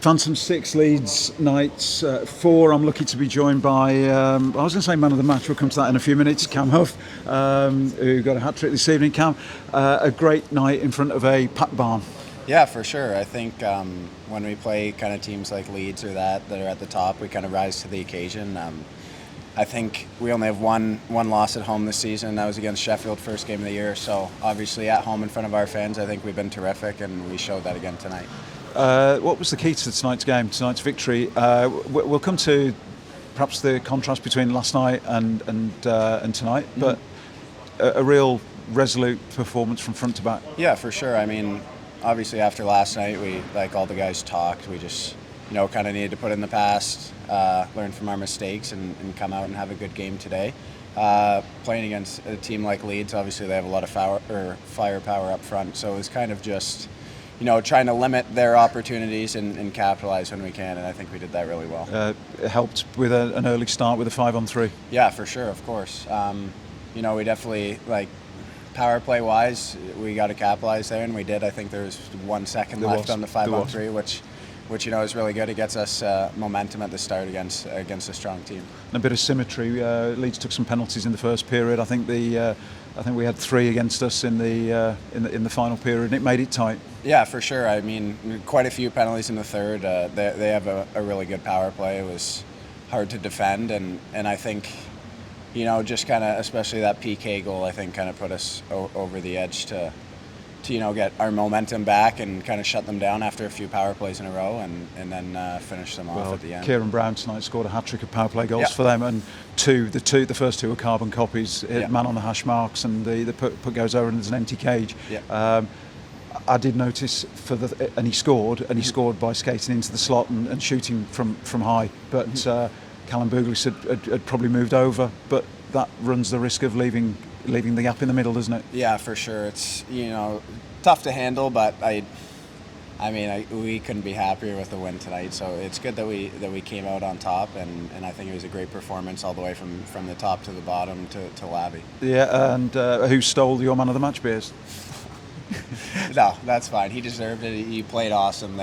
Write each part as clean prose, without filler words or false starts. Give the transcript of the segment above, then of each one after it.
Phantom 6 Leeds Knights 4. I'm lucky to be joined by, I was going to say man of the match, we'll come to that in a few minutes, Cam Hough, who got a hat-trick this evening. Cam, a great night in front of a packed barn. Yeah, for sure. I think when we play kind of teams like Leeds or that are at the top, we kind of rise to the occasion. I think we only have one loss at home this season. That was against Sheffield, first game of the year. So obviously at home in front of our fans, I think we've been terrific, and we showed that again tonight. What was the key to tonight's game, tonight's victory? We'll come to perhaps the contrast between last night and tonight, but a real resolute performance from front to back. Yeah, for sure. I mean, obviously after last night, we, like all the guys talked, we just kind of needed to put in the past, learn from our mistakes, and come out and have a good game today. Playing against a team like Leeds, obviously they have a lot of firepower up front, so it was kind of just trying to limit their opportunities and capitalize when we can, and I think we did that really well. It helped with an early start with a 5-on-3. Yeah, for sure, of course. We definitely, power play wise, we got to capitalize there, and we did. I think there was 1 second left on the 5-on-3, which is really good. It gets us momentum at the start against a strong team. And a bit of symmetry. Leeds took some penalties in the first period. I think we had 3 against us in the final period, and it made it tight. Yeah, for sure. I mean, quite a few penalties in the third. They have a really good power play. It was hard to defend, and I think just kind of, especially that PK goal, I think kind of put us over the edge to get our momentum back and kind of shut them down after a few power plays in a row, and then finish them off at the end. Kieran Brown tonight scored a hat-trick of power play goals for them, and the first 2 were carbon copies, man on the hash marks, and the put goes over and there's an empty cage. I did notice and he scored by skating into the slot and shooting from high, but Callum Bouglis had probably moved over, but that runs the risk of leaving the gap in the middle, doesn't it? Yeah, for sure. It's tough to handle, but we couldn't be happier with the win tonight. So it's good that we came out on top, and I think it was a great performance all the way from the top to the bottom to Lavi. Yeah, and who stole your man of the match beers? No, that's fine. He deserved it. He played awesome.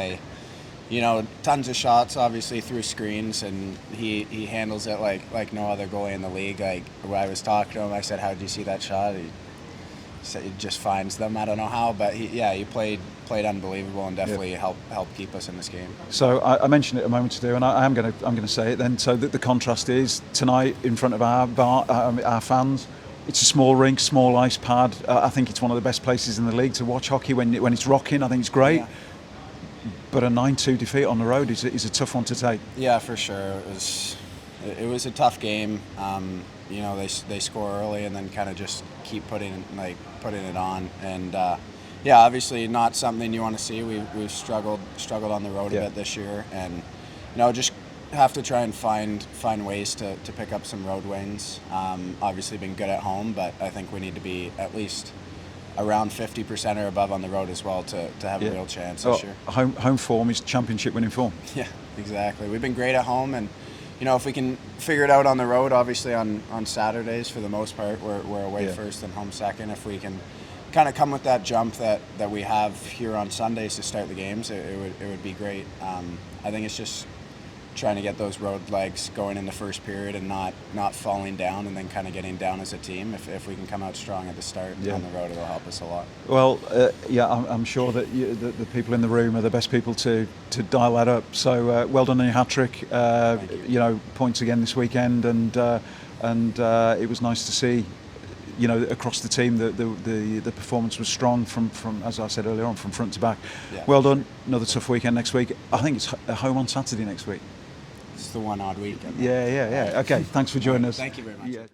Tons of shots, obviously, through screens, and he handles it like no other goalie in the league. When I was talking to him, I said, "How did you see that shot?" He said he just finds them. I don't know how, but he played unbelievable and definitely helped keep us in this game. So I mentioned it a moment ago, and I'm going to say it then. So the contrast is tonight in front of our fans. It's a small rink, small ice pad. I think it's one of the best places in the league to watch hockey when it's rocking. I think it's great. Yeah. But a 9-2 defeat on the road is a tough one to take. Yeah, for sure. It was a tough game. They score early and then kind of just keep putting it on. And obviously not something you want to see. We've struggled on the road a bit this year, and just have to try and find ways to pick up some road wins. Obviously been good at home, but I think we need to be at least around 50% or above on the road as well to have a real chance this year. Home form is championship winning form. Yeah, exactly. We've been great at home, and if we can figure it out on the road, obviously on Saturdays for the most part, we're away first and home second. If we can kind of come with that jump that we have here on Sundays to start the games, it would be great. I think it's just trying to get those road legs going in the first period and not falling down and then kind of getting down as a team. If we can come out strong at the start on the road, it'll help us a lot. Well, I'm sure that the people in the room are the best people to dial that up. So well done on your hat-trick. Points again this weekend, and it was nice to see. Across the team, the performance was strong from as I said earlier on, from front to back. Yeah. Well done. Another tough weekend next week. I think it's home on Saturday next week. It's the one odd weekend. Yeah. Okay, thanks for joining us. Thank you very much. Yeah.